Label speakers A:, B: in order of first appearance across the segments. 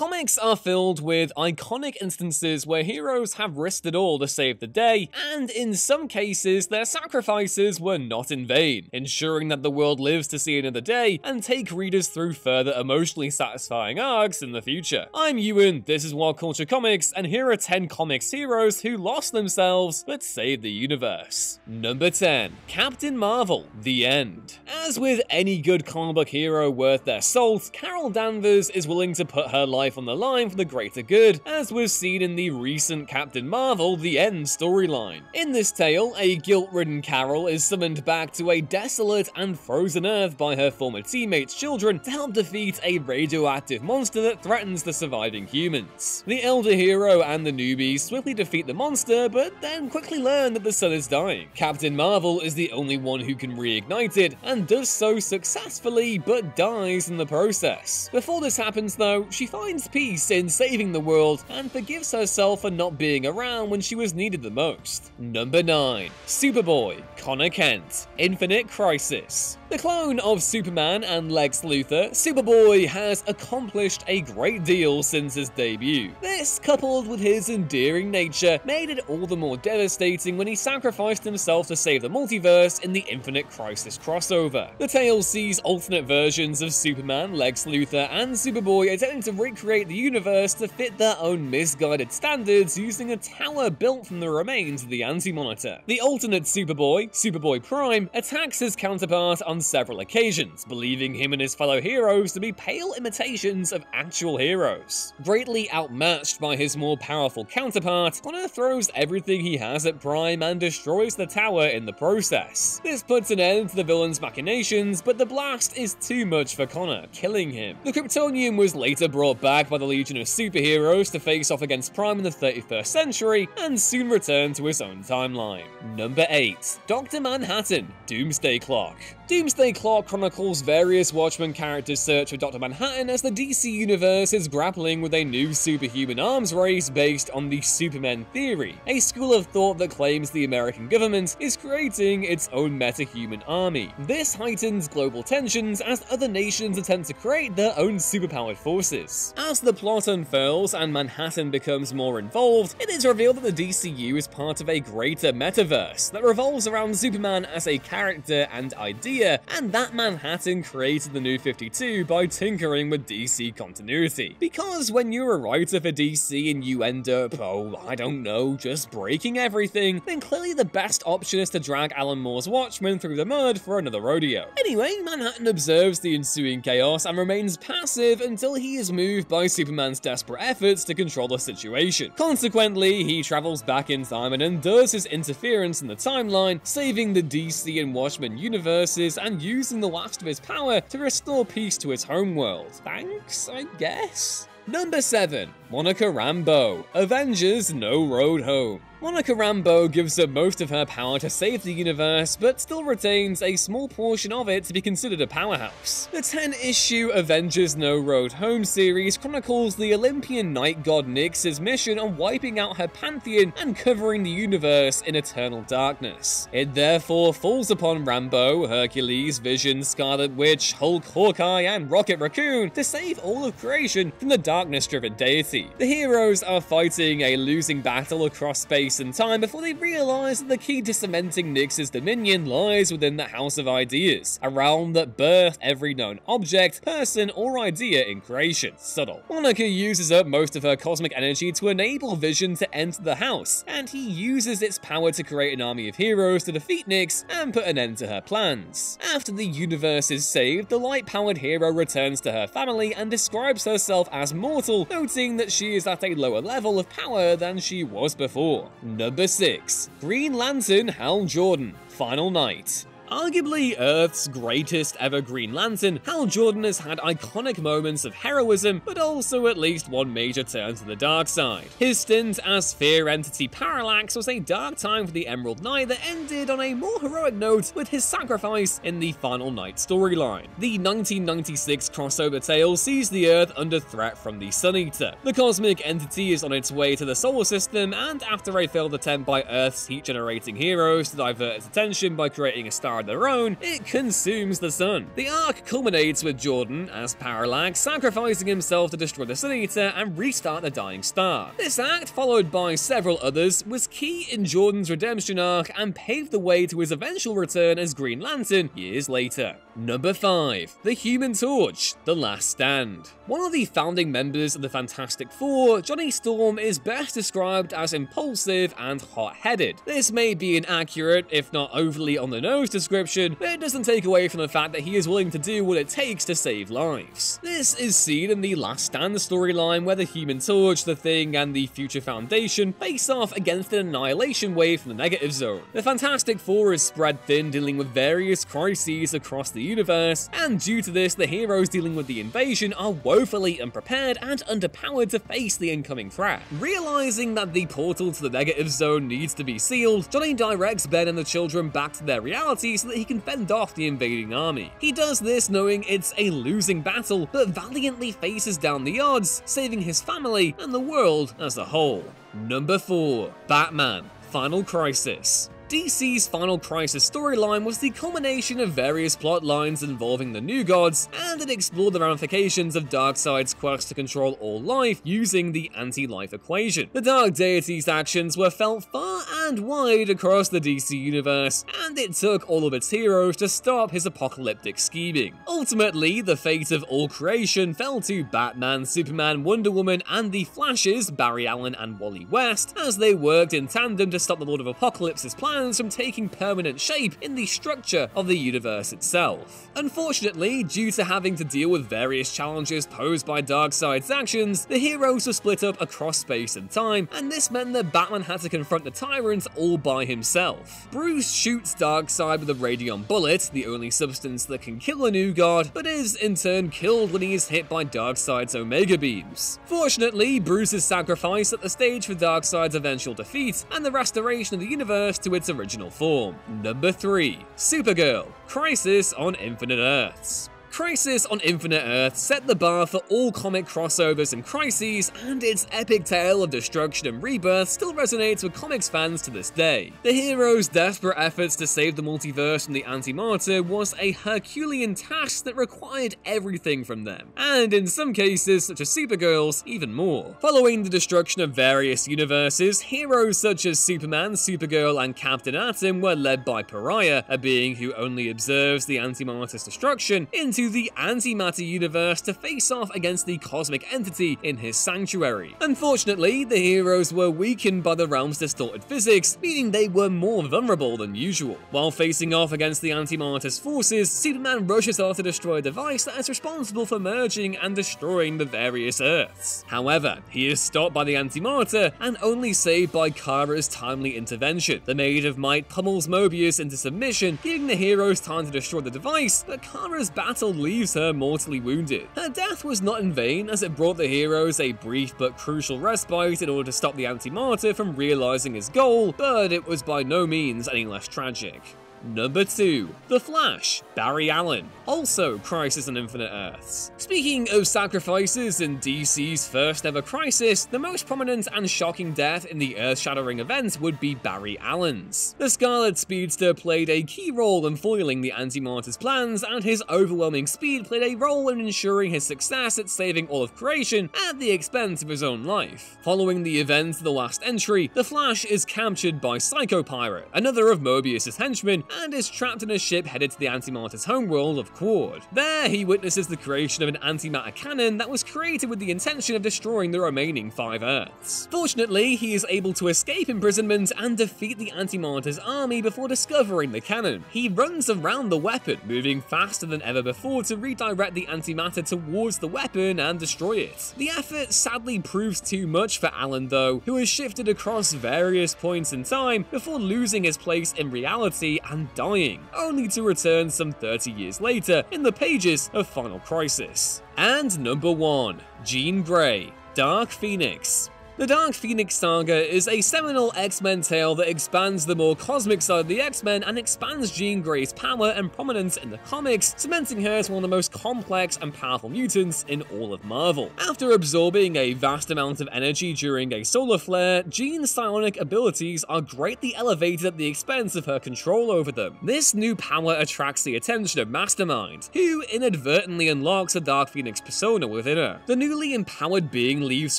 A: Comics are filled with iconic instances where heroes have risked it all to save the day, and in some cases their sacrifices were not in vain, ensuring that the world lives to see another day and take readers through further emotionally satisfying arcs in the future. I'm Ewan, this is Wild Culture Comics, and here are 10 comics heroes who lost themselves but saved the universe. Number 10. Captain Marvel, The End. As with any good comic book hero worth their salt, Carol Danvers is willing to put her life on the line for the greater good, as was seen in the recent Captain Marvel The End storyline. In this tale, a guilt-ridden Carol is summoned back to a desolate and frozen Earth by her former teammates' children to help defeat a radioactive monster that threatens the surviving humans. The elder hero and the newbies swiftly defeat the monster, but then quickly learn that the sun is dying. Captain Marvel is the only one who can reignite it, and does so successfully, but dies in the process. Before this happens though, she finds peace in saving the world and forgives herself for not being around when she was needed the most. Number 9. Superboy, Connor Kent, Infinite Crisis. The clone of Superman and Lex Luthor, Superboy has accomplished a great deal since his debut. This, coupled with his endearing nature, made it all the more devastating when he sacrificed himself to save the multiverse in the Infinite Crisis crossover. The tale sees alternate versions of Superman, Lex Luthor, and Superboy attempting to recreate the universe to fit their own misguided standards using a tower built from the remains of the Anti-Monitor. The alternate Superboy, Superboy Prime, attacks his counterpart on several occasions, believing him and his fellow heroes to be pale imitations of actual heroes. Greatly outmatched by his more powerful counterpart, Connor throws everything he has at Prime and destroys the tower in the process. This puts an end to the villain's machinations, but the blast is too much for Connor, killing him. The Kryptonium was later brought back by the Legion of Superheroes to face off against Prime in the 31st century, and soon returned to his own timeline. Number 8. Dr. Manhattan, Doomsday Clock. Doomsday Clock chronicles various Watchmen characters' search for Dr. Manhattan as the DC Universe is grappling with a new superhuman arms race based on the Supermen theory, a school of thought that claims the American government is creating its own metahuman army. This heightens global tensions as other nations attempt to create their own superpowered forces. As the plot unfurls and Manhattan becomes more involved, it is revealed that the DCU is part of a greater metaverse that revolves around Superman as a character and idea, and that Manhattan created the New 52 by tinkering with DC continuity. Because when you're a writer for DC and you end up, I don't know, just breaking everything, then clearly the best option is to drag Alan Moore's Watchmen through the mud for another rodeo. Anyway, Manhattan observes the ensuing chaos and remains passive until he is moved by Superman's desperate efforts to control the situation. Consequently, he travels back in time and undoes his interference in the timeline, saving the DC and Watchmen universes and using the last of his power to restore peace to his homeworld. Thanks, I guess? Number 7. Monica Rambeau, Avengers No Road Home. Monica Rambeau gives up most of her power to save the universe, but still retains a small portion of it to be considered a powerhouse. The 10-issue Avengers No Road Home series chronicles the Olympian night god Nyx's mission on wiping out her pantheon and covering the universe in eternal darkness. It therefore falls upon Rambeau, Hercules, Vision, Scarlet Witch, Hulk, Hawkeye, and Rocket Raccoon to save all of creation from the darkness-driven deity. The heroes are fighting a losing battle across space and time before they realize that the key to cementing Nyx's dominion lies within the House of Ideas, a realm that birthed every known object, person, or idea in creation. Subtle. Monica uses up most of her cosmic energy to enable Vision to enter the house, and he uses its power to create an army of heroes to defeat Nyx and put an end to her plans. After the universe is saved, the light-powered hero returns to her family and describes herself as mortal, noting that she is at a lower level of power than she was before. Number 6. Green Lantern Hal Jordan, Final Night. Arguably Earth's greatest ever Green Lantern, Hal Jordan has had iconic moments of heroism, but also at least one major turn to the dark side. His stint as Fear Entity Parallax was a dark time for the Emerald Knight that ended on a more heroic note with his sacrifice in the Final Night storyline. The 1996 crossover tale sees the Earth under threat from the Sun Eater. The cosmic entity is on its way to the solar system, and after a failed attempt by Earth's heat-generating heroes to divert its attention by creating a star power of their own, it consumes the sun. The arc culminates with Jordan, as Parallax, sacrificing himself to destroy the Sun Eater and restart the dying star. This act, followed by several others, was key in Jordan's redemption arc and paved the way to his eventual return as Green Lantern years later. Number 5. The Human Torch, The Last Stand. One of the founding members of the Fantastic Four, Johnny Storm is best described as impulsive and hot-headed. This may be an accurate, if not overly on-the-nose description, but it doesn't take away from the fact that he is willing to do what it takes to save lives. This is seen in the Last Stand storyline, where the Human Torch, the Thing, and the Future Foundation face off against an annihilation wave from the Negative Zone. The Fantastic Four is spread thin, dealing with various crises across the universe, and due to this, the heroes dealing with the invasion are woefully unprepared and underpowered to face the incoming threat. Realizing that the portal to the Negative Zone needs to be sealed, Johnny directs Ben and the children back to their reality so that he can fend off the invading army. He does this knowing it's a losing battle, but valiantly faces down the odds, saving his family and the world as a whole. Number 4. Batman: Final Crisis. DC's Final Crisis storyline was the culmination of various plot lines involving the New Gods, and it explored the ramifications of Darkseid's quest to control all life using the anti-life equation. The Dark Deity's actions were felt far and wide across the DC universe, and it took all of its heroes to stop his apocalyptic scheming. Ultimately, the fate of all creation fell to Batman, Superman, Wonder Woman, and the Flash's Barry Allen and Wally West, as they worked in tandem to stop the Lord of Apocalypse's plans from taking permanent shape in the structure of the universe itself. Unfortunately, due to having to deal with various challenges posed by Darkseid's actions, the heroes were split up across space and time, and this meant that Batman had to confront the tyrant all by himself. Bruce shoots Darkseid with a radion bullet, the only substance that can kill a New God, but is in turn killed when he is hit by Darkseid's Omega beams. Fortunately, Bruce's sacrifice set the stage for Darkseid's eventual defeat and the restoration of the universe to its original form. Number 3. Supergirl: Crisis on Infinite Earths. Crisis on Infinite Earths set the bar for all comic crossovers and crises, and its epic tale of destruction and rebirth still resonates with comics fans to this day. The heroes' desperate efforts to save the multiverse from the Antimatter was a Herculean task that required everything from them, and in some cases, such as Supergirl's, even more. Following the destruction of various universes, heroes such as Superman, Supergirl, and Captain Atom were led by Pariah, a being who only observes the Antimatter's destruction, into the antimatter universe to face off against the cosmic entity in his sanctuary. Unfortunately, the heroes were weakened by the realm's distorted physics, meaning they were more vulnerable than usual. While facing off against the Antimatter's forces, Superman rushes off to destroy a device that is responsible for merging and destroying the various Earths. However, he is stopped by the Antimatter and only saved by Kara's timely intervention. The Maid of Might pummels Mobius into submission, giving the heroes time to destroy the device, but Kara's battle leaves her mortally wounded. Her death was not in vain, as it brought the heroes a brief but crucial respite in order to stop the Antimatter from realizing his goal, but it was by no means any less tragic. Number 2. The Flash: Barry Allen, also Crisis on Infinite Earths. Speaking of sacrifices in DC's first ever crisis, the most prominent and shocking death in the earth-shattering event would be Barry Allen's. The Scarlet Speedster played a key role in foiling the Antimatter's plans, and his overwhelming speed played a role in ensuring his success at saving all of creation at the expense of his own life. Following the event of the last entry, the Flash is captured by Psycho Pirate, another of Mobius's henchmen, and is trapped in a ship headed to the Antimatter's homeworld of Quord. There, he witnesses the creation of an antimatter cannon that was created with the intention of destroying the remaining 5 Earths. Fortunately, he is able to escape imprisonment and defeat the Antimatter's army before discovering the cannon. He runs around the weapon, moving faster than ever before to redirect the antimatter towards the weapon and destroy it. The effort sadly proves too much for Allen though, who has shifted across various points in time before losing his place in reality and dying, only to return some 30 years later in the pages of Final Crisis. And number 1. Jean Grey: Dark Phoenix. The Dark Phoenix Saga is a seminal X-Men tale that expands the more cosmic side of the X-Men and expands Jean Grey's power and prominence in the comics, cementing her as one of the most complex and powerful mutants in all of Marvel. After absorbing a vast amount of energy during a solar flare, Jean's psionic abilities are greatly elevated at the expense of her control over them. This new power attracts the attention of Mastermind, who inadvertently unlocks the Dark Phoenix persona within her. The newly empowered being leaves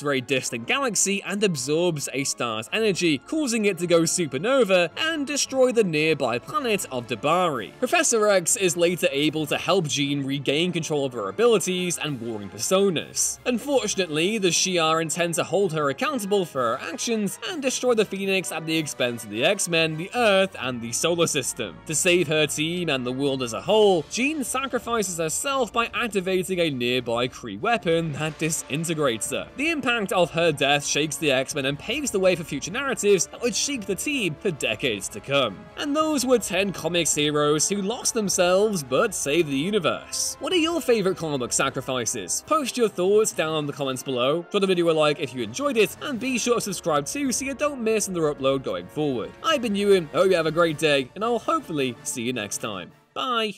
A: for a distant galaxy and absorbs a star's energy, causing it to go supernova and destroy the nearby planet of Debari. Professor X is later able to help Jean regain control of her abilities and warring personas. Unfortunately, the Shi'ar intend to hold her accountable for her actions and destroy the Phoenix at the expense of the X-Men, the Earth, and the solar system. To save her team and the world as a whole, Jean sacrifices herself by activating a nearby Kree weapon that disintegrates her. The impact of her death shakes the X-Men and paves the way for future narratives that would shake the team for decades to come. And those were 10 comics heroes who lost themselves but saved the universe. What are your favorite comic book sacrifices? Post your thoughts down in the comments below, drop the video a like if you enjoyed it, and be sure to subscribe too so you don't miss another upload going forward. I've been Ewan, hope you have a great day, and I'll hopefully see you next time. Bye!